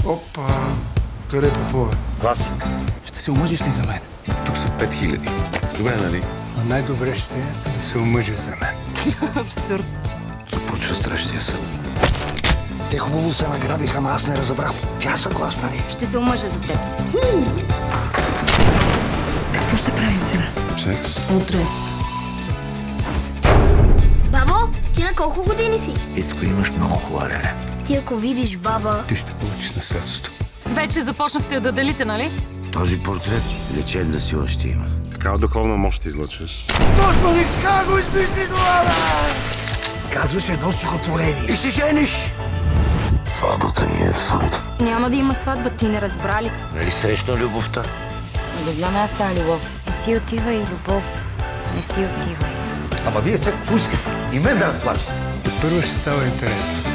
Опа! Къде Попове? Класик. Ще се омъжиш ли за мен? Тук са 5000. Добре, нали? А най-добре ще е да се омъжиш за мен. Абсурд. Започва страшния съд. Те хубаво се награбиха, ама аз не разбрах. Тя съгласна ли? Ще се омъжа за теб. Какво ще правим сега? Секс? Утре. Бабо, ти на колко години си? Ицко, имаш много хубава леля. Ти ако видиш баба... Ти ще получиш наследството. Вече започнахте да делите, нали? Този портрет лечебна сила ще има. Такава духовна мощ ще излъчваш. Господи, как го измисли това, бе? Казваш едно стихотворение и се жениш. Сватбата ни е суд. Няма да има сватба, ти не разбрали. Нали срещна любовта? Не знам аз тази любов. Не си отивай, любов. Не си отивай. Ама вие сега какво искате? И мен да разплачете. Първо ще става интересно.